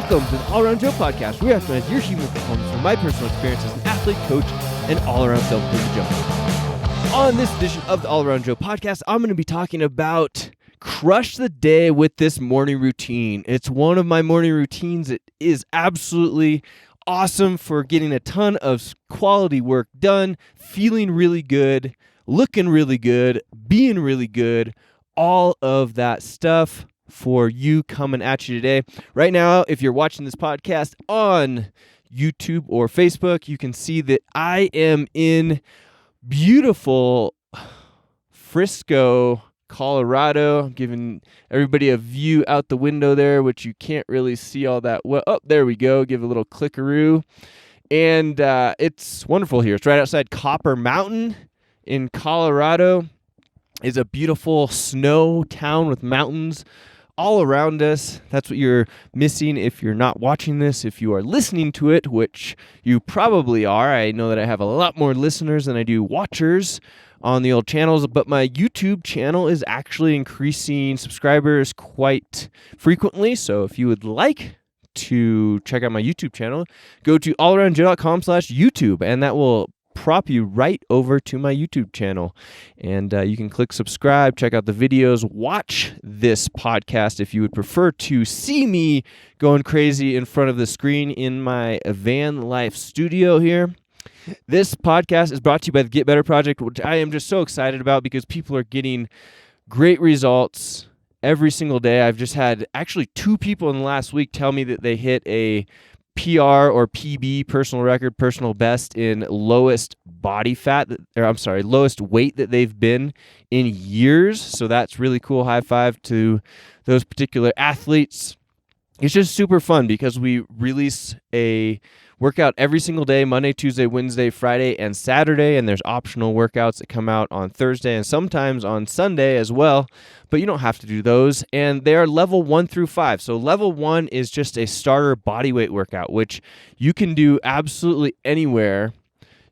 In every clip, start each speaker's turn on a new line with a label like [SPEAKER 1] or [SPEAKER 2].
[SPEAKER 1] Welcome to the All Around Joe podcast, where we optimize your human performance from my personal experience as an athlete, coach, and all-around self-improvement Joe. On this edition of the All Around Joe podcast, I'm going to be talking about crush the day with this morning routine. It's one of my morning routines. It is absolutely awesome for getting a ton of quality work done, feeling really good, looking really good, being really good, all of that stuff for you coming at you today. Right now, if you're watching this podcast on YouTube or Facebook, you can see that I am in beautiful Frisco, Colorado. I'm giving everybody a view out the window there, which you can't really see all that well. Oh, there we go. Give a little clickaroo. And it's wonderful here. It's right outside Copper Mountain in Colorado. It's a beautiful snow town with mountains all around us. That's what you're missing if you're not watching this. If you are listening to it, which you probably are, I know that I have a lot more listeners than I do watchers on the old channels, but my YouTube channel is actually increasing subscribers quite frequently. So if you would like to check out my YouTube channel, go to allaroundjoe.com/YouTube, and that will prop you right over to my YouTube channel. And you can click subscribe, check out the videos, watch this podcast if you would prefer to see me going crazy in front of the screen in my van life studio here. This podcast is brought to you by the Get Better Project, which I am just so excited about because people are getting great results every single day. I've just had actually 2 people in the last week tell me that they hit a PR or PB, personal record, personal best in lowest body fat, lowest weight that they've been in years. So that's really cool. High five to those particular athletes. It's just super fun because we release a workout every single day, Monday, Tuesday, Wednesday, Friday, and Saturday, and there's optional workouts that come out on Thursday and sometimes on Sunday as well, but you don't have to do those, and they are level 1 through 5. So level 1 is just a starter bodyweight workout, which you can do absolutely anywhere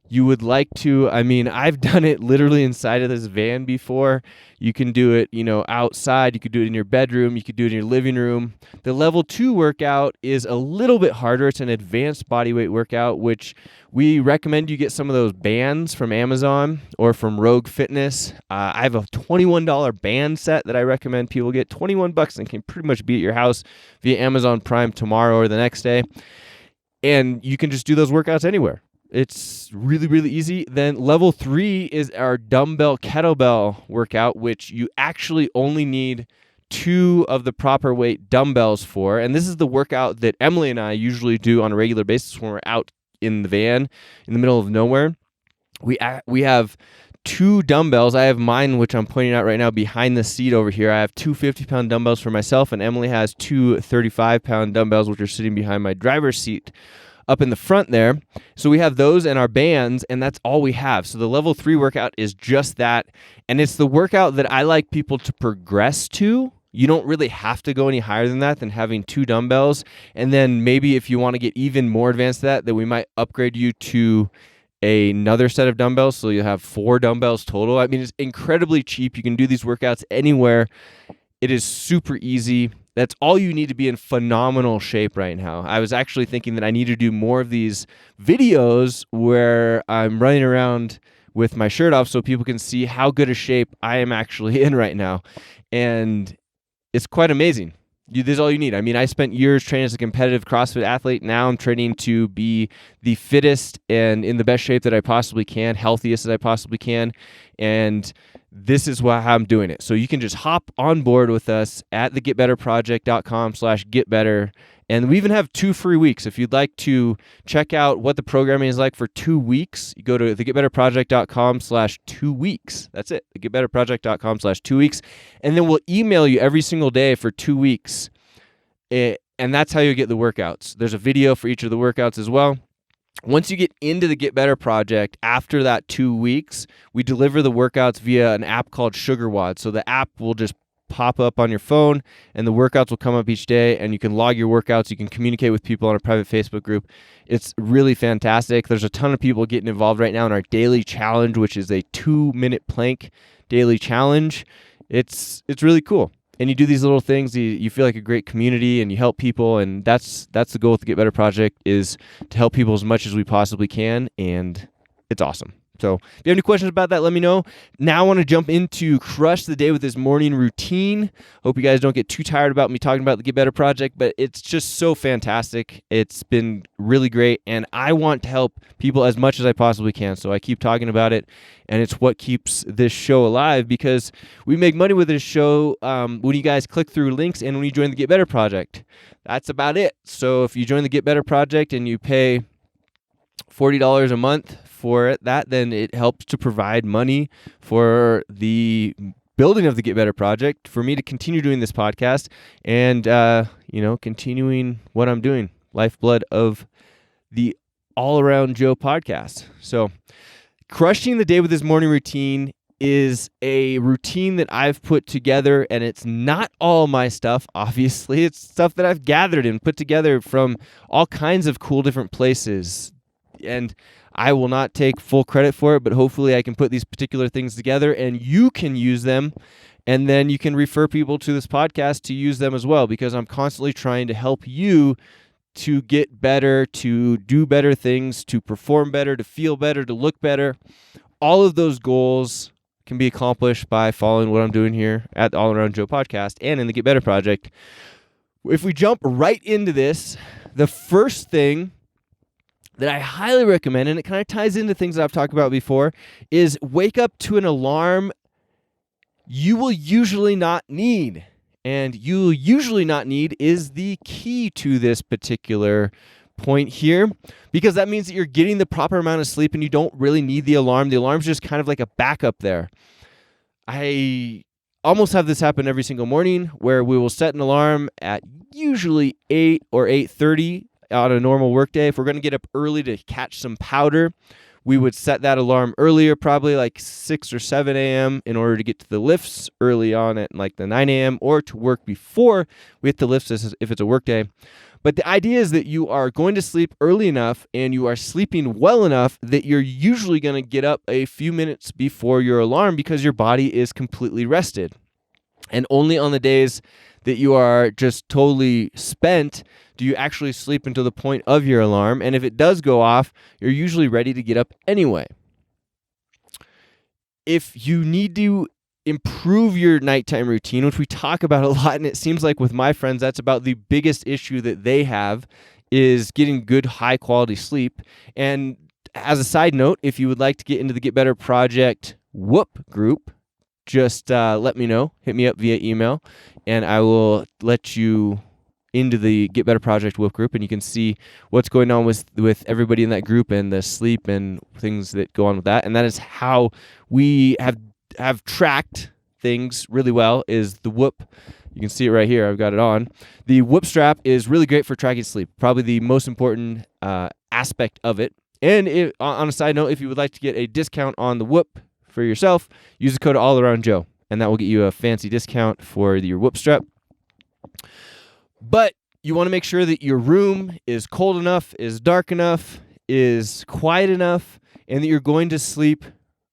[SPEAKER 1] you would like to. I mean, I've done it literally inside of this van before. You can do it, outside. You could do it in your bedroom. You could do it in your living room. The level 2 workout is a little bit harder. It's an advanced bodyweight workout, which we recommend you get some of those bands from Amazon or from Rogue Fitness. I have a $21 band set that I recommend people get. $21 and can pretty much be at your house via Amazon Prime tomorrow or the next day. And you can just do those workouts anywhere. It's really, really easy. Then level 3 is our dumbbell kettlebell workout, which you actually only need 2 of the proper weight dumbbells for. And this is the workout that Emily and I usually do on a regular basis when we're out in the van in the middle of nowhere. We have 2 dumbbells. I have mine, which I'm pointing out right now behind the seat over here. I have 2 50-pound dumbbells for myself, and Emily has 2 35-pound dumbbells, which are sitting behind my driver's seat up in the front there. So we have those and our bands, and that's all we have. So the level 3 workout is just that, and it's the workout that I like people to progress to. You don't really have to go any higher than that, than having 2 dumbbells. And then maybe if you want to get even more advanced than that, then we might upgrade you to another set of dumbbells, so you'll have 4 dumbbells total. I mean, it's incredibly cheap. You can do these workouts anywhere. It is super easy. That's all you need to be in phenomenal shape right now. I was actually thinking that I need to do more of these videos where I'm running around with my shirt off so people can see how good a shape I am actually in right now. And it's quite amazing. This is all you need. I mean, I spent years training as a competitive CrossFit athlete. Now I'm training to be the fittest and in the best shape that I possibly can, healthiest as I possibly can. And this is how I'm doing it. So you can just hop on board with us at thegetbetterproject.com/getbetter. And we even have 2 free weeks. If you'd like to check out what the programming is like for 2 weeks, you go to thegetbetterproject.com/2weeks. That's it, thegetbetterproject.com/2weeks. And then we'll email you every single day for 2 weeks. And that's how you get the workouts. There's a video for each of the workouts as well. Once you get into the Get Better Project, after that 2 weeks, we deliver the workouts via an app called SugarWOD. So the app will just pop up on your phone, and the workouts will come up each day, and you can log your workouts. You can communicate with people on a private Facebook group. It's really fantastic. There's a ton of people getting involved right now in our daily challenge, which is a 2-minute plank daily challenge. It's really cool. and you do these little things, you feel like a great community, and you help people, and that's the goal with the Get Better Project, is to help people as much as we possibly can, and it's awesome. So if you have any questions about that, let me know. Now I want to jump into crush the day with this morning routine. Hope you guys don't get too tired about me talking about the Get Better Project, but it's just so fantastic. It's been really great, and I want to help people as much as I possibly can. So I keep talking about it, and it's what keeps this show alive, because we make money with this show when you guys click through links and when you join the Get Better Project. That's about it. So if you join the Get Better Project and you pay $40 a month for that, then it helps to provide money for the building of the Get Better Project, for me to continue doing this podcast and, continuing what I'm doing, lifeblood of the All Around Joe podcast. So crushing the day with this morning routine is a routine that I've put together, and it's not all my stuff, obviously. It's stuff that I've gathered and put together from all kinds of cool different places. And I will not take full credit for it, but hopefully I can put these particular things together and you can use them, and then you can refer people to this podcast to use them as well, because I'm constantly trying to help you to get better, to do better things, to perform better, to feel better, to look better. All of those goals can be accomplished by following what I'm doing here at the All Around Joe podcast and in the Get Better Project. If we jump right into this, the first thing that I highly recommend, and it kind of ties into things that I've talked about before, is wake up to an alarm you will usually not need. And you will usually not need is the key to this particular point here, because that means that you're getting the proper amount of sleep and you don't really need the alarm. The alarm's just kind of like a backup there. I almost have this happen every single morning, where we will set an alarm at usually 8 or 8:30 on a normal workday. If we're going to get up early to catch some powder, we would set that alarm earlier, probably like 6 or 7 a.m. in order to get to the lifts early on at like the 9 a.m. or to work before we hit the lifts if it's a workday. But the idea is that you are going to sleep early enough and you are sleeping well enough that you're usually going to get up a few minutes before your alarm, because your body is completely rested. And only on the days that you are just totally spent do you actually sleep until the point of your alarm. And if it does go off, you're usually ready to get up anyway. If you need to improve your nighttime routine, which we talk about a lot, and it seems like with my friends, that's about the biggest issue that they have, is getting good, high-quality sleep. And as a side note, if you would like to get into the Get Better Project Whoop group, just let me know. Hit me up via email, and I will let you into the Get Better Project Whoop group, and you can see what's going on with everybody in that group and the sleep and things that go on with that. And that is how we have tracked things really well, is the Whoop. You can see it right here. I've got it on. The Whoop strap is really great for tracking sleep, probably the most important aspect of it. And on a side note, if you would like to get a discount on the Whoop for yourself, use the code AllAroundJoe, and that will get you a fancy discount for your Whoop strap. But you want to make sure that your room is cold enough, is dark enough, is quiet enough, and that you're going to sleep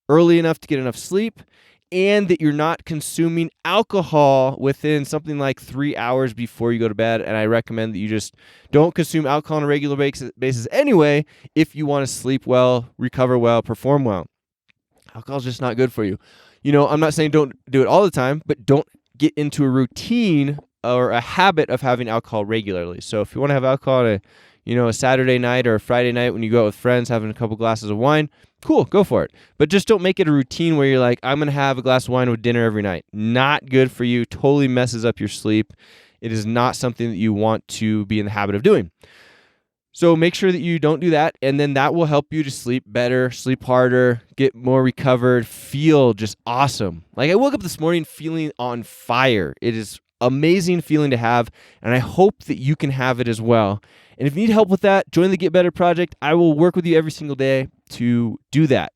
[SPEAKER 1] early enough to get enough sleep, and that you're not consuming alcohol within something like 3 hours before you go to bed. And I recommend that you just don't consume alcohol on a regular basis anyway, if you want to sleep well, recover well, perform well. Alcohol's just not good for you. I'm not saying don't do it all the time, but don't get into a routine or a habit of having alcohol regularly. So if you want to have alcohol on a Saturday night or a Friday night when you go out with friends, having a couple glasses of wine, cool, go for it. But just don't make it a routine where you're like, I'm going to have a glass of wine with dinner every night. Not good for you. Totally messes up your sleep. It is not something that you want to be in the habit of doing. So make sure that you don't do that, and then that will help you to sleep better, sleep harder, get more recovered, feel just awesome. Like, I woke up this morning feeling on fire. It is amazing feeling to have, and I hope that you can have it as well. And if you need help with that, join the Get Better Project. I will work with you every single day to do that.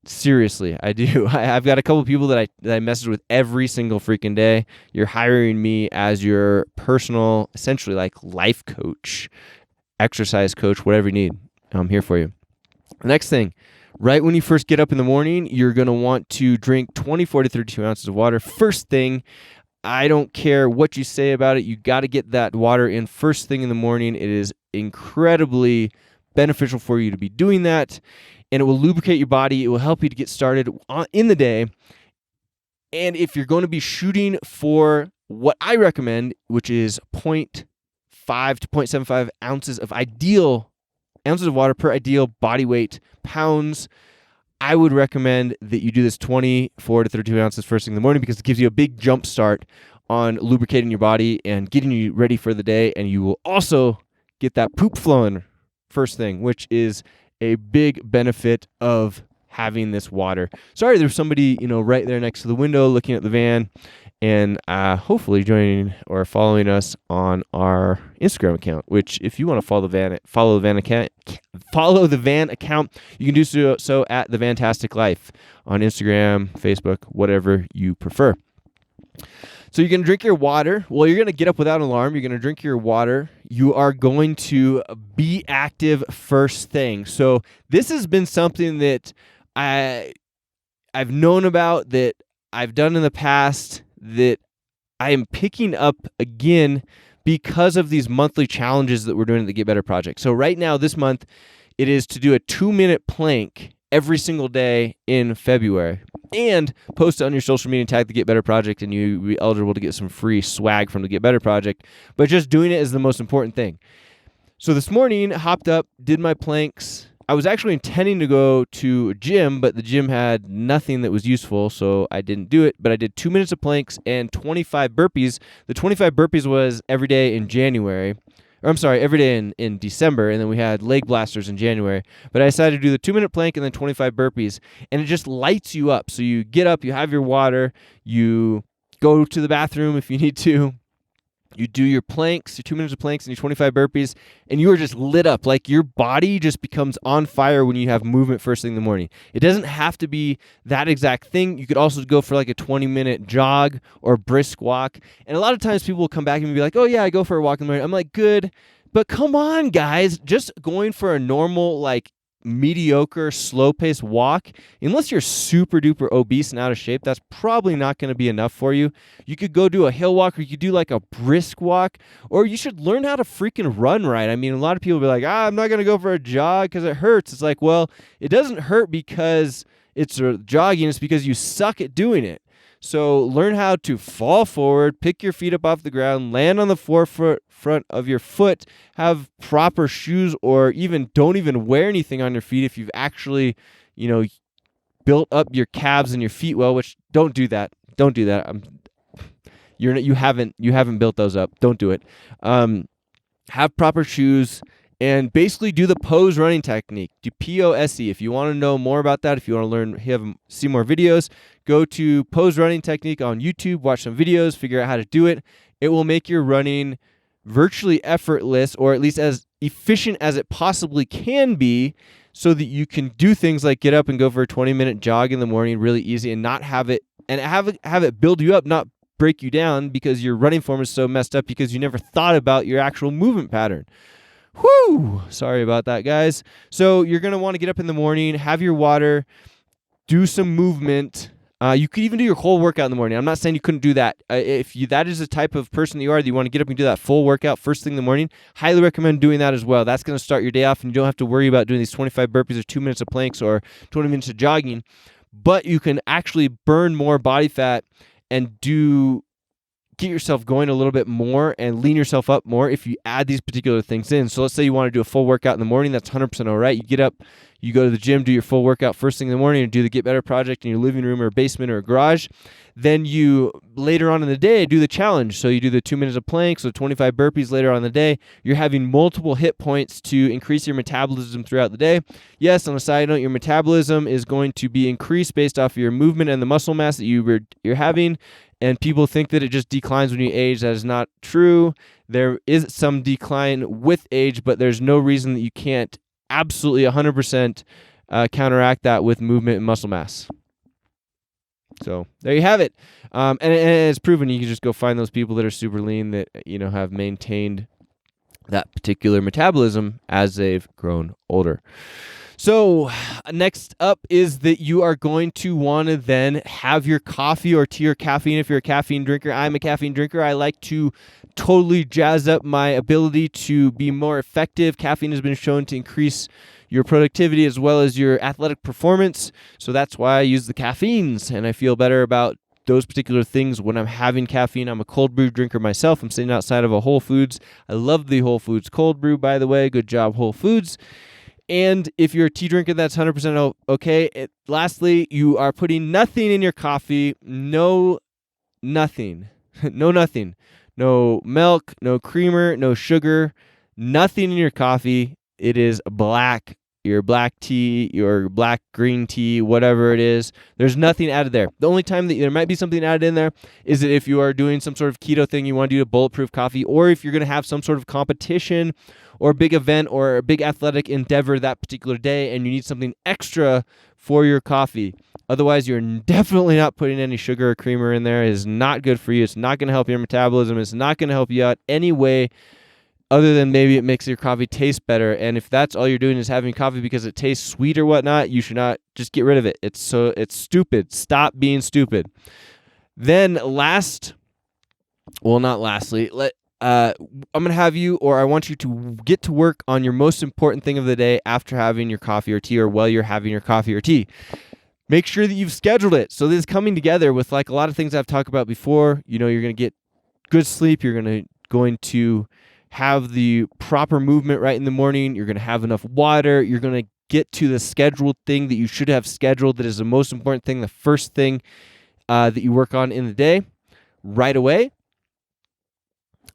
[SPEAKER 1] Seriously, I do. I've got a couple of people that I message with every single freaking day. You're hiring me as your personal, essentially like life coach, exercise coach, whatever you need. I'm here for you. The next thing, right when you first get up in the morning, you're going to want to drink 24 to 32 ounces of water first thing. I don't care what you say about it. You got to get that water in first thing in the morning. It is incredibly beneficial for you to be doing that, and it will lubricate your body. It will help you to get started in the day. And if you're going to be shooting for what I recommend, which is 0.5 to 0.75 ounces of water per ideal body weight pounds, I would recommend that you do this 24 to 32 ounces first thing in the morning, because it gives you a big jump start on lubricating your body and getting you ready for the day. And you will also get that poop flowing first thing, which is a big benefit of having this water. Sorry, there's somebody, right there next to the window looking at the van, and hopefully joining or following us on our Instagram account, which if you want to follow the van account, you can do so at The Vantastic Life on Instagram, Facebook, whatever you prefer. So you're going to drink your water. Well, you're going to get up without an alarm. You're going to drink your water. You are going to be active first thing. So this has been something that I've known about, that I've done in the past, that I am picking up again because of these monthly challenges that we're doing at the Get Better Project. So right now, this month, it is to do a 2-minute plank every single day in February, and post it on your social media and tag the Get Better Project, and you'll be eligible to get some free swag from the Get Better Project. But just doing it is the most important thing. So this morning, hopped up, did my planks. I was actually intending to go to a gym, but the gym had nothing that was useful, so I didn't do it. But I did 2 minutes of planks and 25 burpees. The 25 burpees was every day in January. Every day in December, and then we had leg blasters in January. But I decided to do the 2-minute plank and then 25 burpees, and it just lights you up. So you get up, you have your water, you go to the bathroom if you need to, you do your planks, your 2 minutes of planks and your 25 burpees, and you are just lit up. Like, your body just becomes on fire when you have movement first thing in the morning. It doesn't have to be that exact thing. You could also go for like a 20-minute jog or brisk walk. And a lot of times people will come back and be like, oh yeah, I go for a walk in the morning. I'm like, good. But come on, guys, just going for a normal, mediocre, slow-paced walk, unless you're super duper obese and out of shape, that's probably not going to be enough for you. You could go do a hill walk, or you could do like a brisk walk, or you should learn how to freaking run right. I mean, a lot of people be like, I'm not going to go for a jog because it hurts. It's like, well, it doesn't hurt because it's jogging, it's because you suck at doing it. So learn how to fall forward, pick your feet up off the ground, land on the forefront of your foot, have proper shoes, or don't even wear anything on your feet if you've actually, built up your calves and your feet well, which don't do that. Don't do that. You haven't built those up. Don't do it. Have proper shoes. And basically do the pose running technique. Do POSE. If you want to know more about that, if you want to see more videos, go to pose running technique on YouTube, watch some videos, figure out how to do it. It will make your running virtually effortless, or at least as efficient as it possibly can be, so that you can do things like get up and go for a 20-minute jog in the morning really easy, and not have it build you up, not break you down, because your running form is so messed up because you never thought about your actual movement pattern. Whew! Sorry about that, guys. So you're going to want to get up in the morning, have your water, do some movement. You could even do your whole workout in the morning. I'm not saying you couldn't do that. If that is the type of person that you are, that you want to get up and do that full workout first thing in the morning, highly recommend doing that as well. That's going to start your day off, and you don't have to worry about doing these 25 burpees or 2 minutes of planks or 20 minutes of jogging. But you can actually burn more body fat and get yourself going a little bit more and lean yourself up more if you add these particular things in. So let's say you want to do a full workout in the morning. That's 100% all right. You get up, you go to the gym, do your full workout first thing in the morning, and do the Get Better Project in your living room or basement or garage. Then you, later on in the day, do the challenge. So you do the 2 minutes of planks, so 25 burpees later on in the day. You're having multiple hit points to increase your metabolism throughout the day. Yes, on a side note, your metabolism is going to be increased based off of your movement and the muscle mass that you're having. And people think that it just declines when you age. That is not true. There is some decline with age, but there's no reason that you can't absolutely 100% counteract that with movement and muscle mass. So there you have it. And it's proven. You can just go find those people that are super lean that have maintained that particular metabolism as they've grown older. So next up is that you are going to want to then have your coffee or tea or caffeine if you're a caffeine drinker. I'm a caffeine drinker. I like to totally jazz up my ability to be more effective. Caffeine has been shown to increase your productivity as well as your athletic performance. So that's why I use the caffeines, and I feel better about those particular things when I'm having caffeine. I'm a cold brew drinker myself. I'm sitting outside of a Whole Foods. I love the Whole Foods cold brew, by the way. Good job, Whole Foods. And if you're a tea drinker, that's 100% okay. Lastly, you are putting nothing in your coffee. No nothing. No nothing. No milk, no creamer, no sugar, nothing in your coffee. It is black. Your black tea, your black green tea, whatever it is. There's nothing added there. The only time that there might be something added in there is that if you are doing some sort of keto thing, you want to do a bulletproof coffee, or if you're going to have some sort of competition or big event or a big athletic endeavor that particular day and you need something extra for your coffee. Otherwise, you're definitely not putting any sugar or creamer in there. It is not good for you. It's not going to help your metabolism. It's not going to help you out any way other than maybe it makes your coffee taste better. And if that's all you're doing is having coffee because it tastes sweet or whatnot, you should not, just get rid of it. It's stupid. Stop being stupid. Then not lastly, I'm going to have you, or I want you to get to work on your most important thing of the day after having your coffee or tea, or while you're having your coffee or tea. Make sure that you've scheduled it. So this is coming together with like a lot of things I've talked about before. You're going to get good sleep. You're going to have the proper movement right in the morning. You're going to have enough water. You're going to get to the scheduled thing that you should have scheduled. That is the most important thing, the first thing that you work on in the day right away,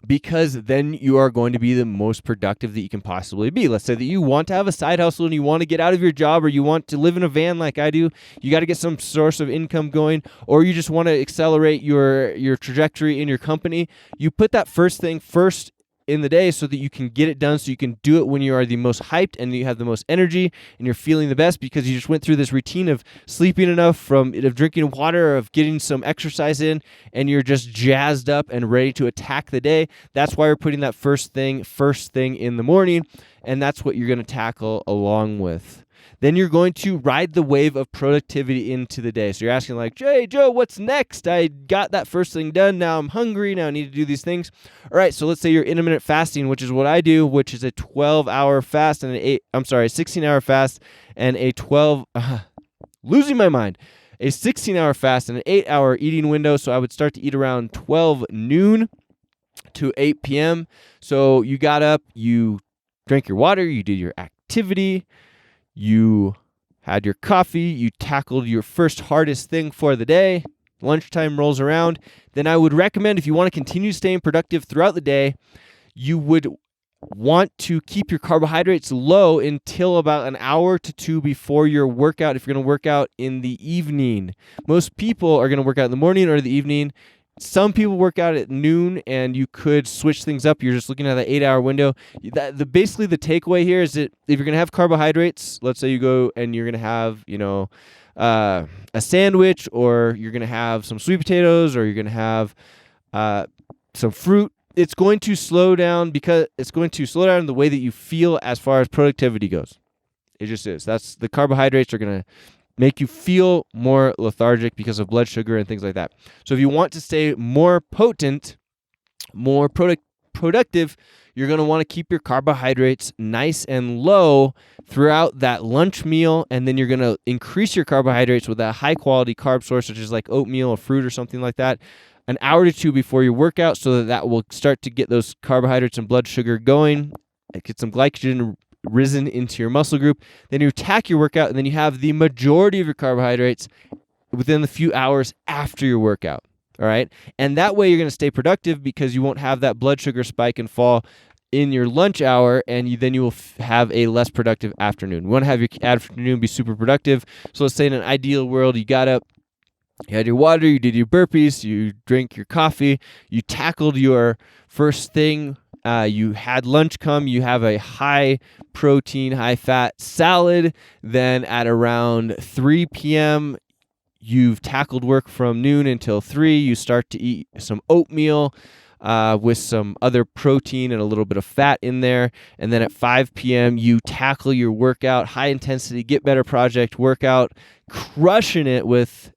[SPEAKER 1] because then you are going to be the most productive that you can possibly be. Let's say that you want to have a side hustle and you want to get out of your job, or you want to live in a van like I do. You got to get some source of income going, or you just want to accelerate your trajectory in your company. You put that first thing first in the day so that you can get it done, so you can do it when you are the most hyped and you have the most energy and you're feeling the best because you just went through this routine of sleeping enough, of drinking water, of getting some exercise in, and you're just jazzed up and ready to attack the day. That's why we're putting that first thing in the morning, and that's what you're going to tackle along with. Then you're going to ride the wave of productivity into the day. So you're asking like, hey, Joe, what's next? I got that first thing done. Now I'm hungry. Now I need to do these things. All right, so let's say you're intermittent fasting, which is what I do, which is a 12-hour fast and a 16-hour fast and a 16-hour fast and an 8-hour eating window. So I would start to eat around 12 noon to 8 p.m. So you got up, you drank your water, you did your activity, you had your coffee, you tackled your first hardest thing for the day, lunchtime rolls around. Then I would recommend, if you want to continue staying productive throughout the day, you would want to keep your carbohydrates low until about an hour to two before your workout if you're going to work out in the evening. Most people are going to work out in the morning or the evening. Some people work out at noon, and you could switch things up. You're just looking at the 8-hour window. Basically, the takeaway here is that if you're going to have carbohydrates, let's say you go and you're going to have, a sandwich, or you're going to have some sweet potatoes, or you're going to have some fruit, it's going to slow down because it's going to slow down the way that you feel as far as productivity goes. It just is. The carbohydrates are going to make you feel more lethargic because of blood sugar and things like that. So if you want to stay more potent, more productive, you're going to want to keep your carbohydrates nice and low throughout that lunch meal, and then you're going to increase your carbohydrates with a high-quality carb source, such as like oatmeal or fruit or something like that, an hour to two before your workout, so that will start to get those carbohydrates and blood sugar going, get some glycogen risen into your muscle group. Then you attack your workout, and then you have the majority of your carbohydrates within the few hours after your workout. All right. And that way you're going to stay productive because you won't have that blood sugar spike and fall in your lunch hour, and then you will have a less productive afternoon. You want to have your afternoon be super productive. So let's say in an ideal world, you got up, you had your water, you did your burpees, you drank your coffee, you tackled your first thing, you had lunch come, you have a high protein, high fat salad. Then at around 3 p.m., you've tackled work from noon until 3. You start to eat some oatmeal. with some other protein and a little bit of fat in there. And then at 5 p.m., you tackle your workout, high intensity, Get Better Project workout, crushing it with,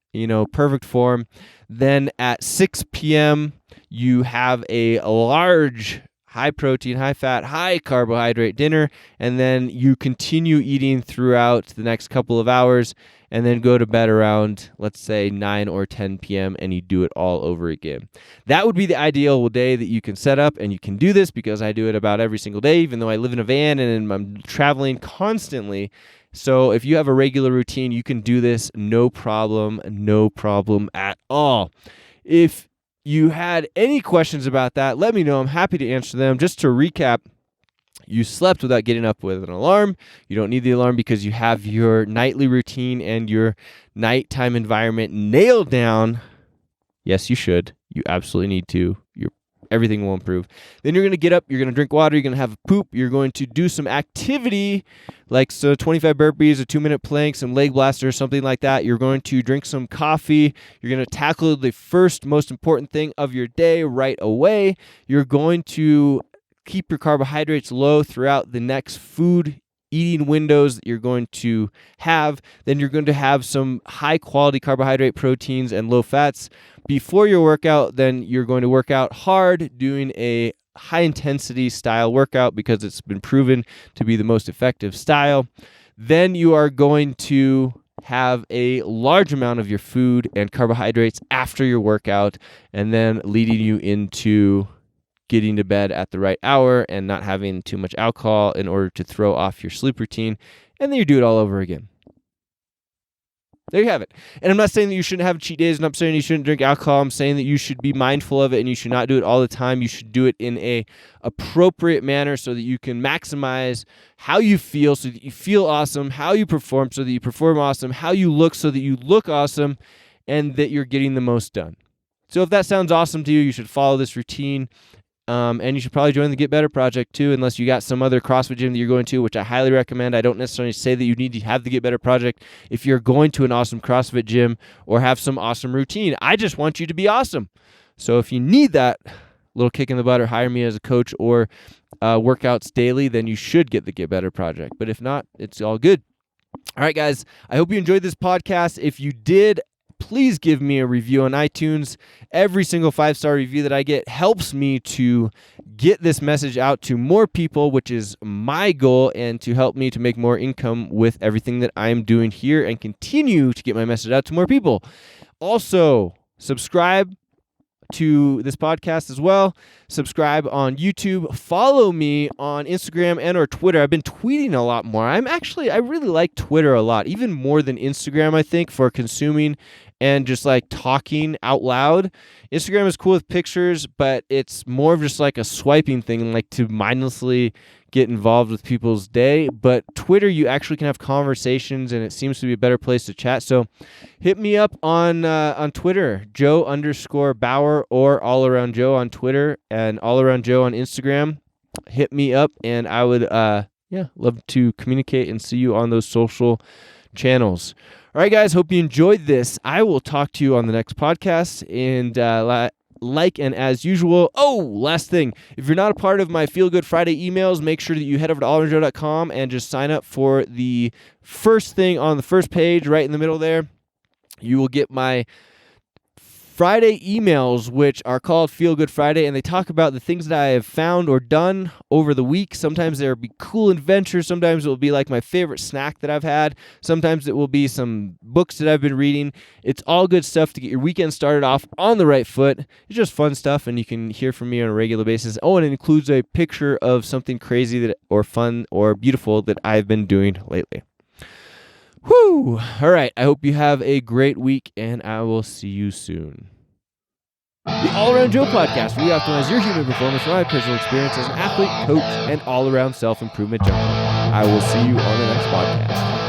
[SPEAKER 1] perfect form. Then at 6 p.m., you have a large high protein, high fat, high carbohydrate dinner, and then you continue eating throughout the next couple of hours, and then go to bed around, let's say, 9 or 10 p.m., and you do it all over again. That would be the ideal day that you can set up, and you can do this because I do it about every single day, even though I live in a van and I'm traveling constantly. So if you have a regular routine, you can do this no problem at all. If you had any questions about that, let me know. I'm happy to answer them. Just to recap, you slept without getting up with an alarm. You don't need the alarm because you have your nightly routine and your nighttime environment nailed down. Yes, you should. You absolutely need to. Everything will improve. Then you're going to get up, you're going to drink water, you're going to have a poop, you're going to do some activity like 25 burpees, a 2-minute plank, some leg blaster, something like that. You're going to drink some coffee. You're going to tackle the first most important thing of your day right away. You're going to keep your carbohydrates low throughout the next food eating windows that you're going to have. Then you're going to have some high quality carbohydrate proteins and low fats before your workout. Then you're going to work out hard, doing a high intensity style workout because it's been proven to be the most effective style. Then you are going to have a large amount of your food and carbohydrates after your workout, and then leading you into getting to bed at the right hour and not having too much alcohol in order to throw off your sleep routine. And then you do it all over again. There you have it. And I'm not saying that you shouldn't have cheat days, and I'm saying you shouldn't drink alcohol. I'm saying that you should be mindful of it and you should not do it all the time. You should do it in a appropriate manner so that you can maximize how you feel, so that you feel awesome, how you perform so that you perform awesome, how you look so that you look awesome, and that you're getting the most done. So if that sounds awesome to you, you should follow this routine. And you should probably join the Get Better Project too, unless you got some other CrossFit gym that you're going to, which I highly recommend. I don't necessarily say that you need to have the Get Better Project if you're going to an awesome CrossFit gym or have some awesome routine. I just want you to be awesome. So if you need that little kick in the butt or hire me as a coach or workouts daily, then you should get the Get Better Project. But if not, it's all good. All right, guys, I hope you enjoyed this podcast. If you did, please give me a review on iTunes. Every single 5-star review that I get helps me to get this message out to more people, which is my goal, and to help me to make more income with everything that I'm doing here and continue to get my message out to more people. Also, subscribe to this podcast as well. Subscribe on YouTube. Follow me on Instagram and or Twitter. I've been tweeting a lot more. I really like Twitter a lot, even more than Instagram, I think, for consuming and just like talking out loud. Instagram is cool with pictures, but it's more of just like a swiping thing, like to mindlessly get involved with people's day. But Twitter, you actually can have conversations, and it seems to be a better place to chat. So hit me up on Twitter, Joe_Bauer, or All Around Joe on Twitter, and All Around Joe on Instagram. Hit me up, and I would love to communicate and see you on those social channels. All right, guys, hope you enjoyed this. I will talk to you on the next podcast, and and as usual, last thing, if you're not a part of my Feel Good Friday emails, make sure that you head over to allaroundjoe.com and just sign up for the first thing on the first page right in the middle there. You will get my Friday emails, which are called Feel Good Friday, and they talk about the things that I have found or done over the week. Sometimes there will be cool adventures. Sometimes it will be like my favorite snack that I've had. Sometimes it will be some books that I've been reading. It's all good stuff to get your weekend started off on the right foot. It's just fun stuff, and you can hear from me on a regular basis. Oh, and it includes a picture of something crazy or fun or beautiful that I've been doing lately. Whew! All right, I hope you have a great week, and I will see you soon. The All Around Joe podcast, where we optimize your human performance from my personal experience as an athlete, coach, and all-around self-improvement junkie. I will see you on the next podcast.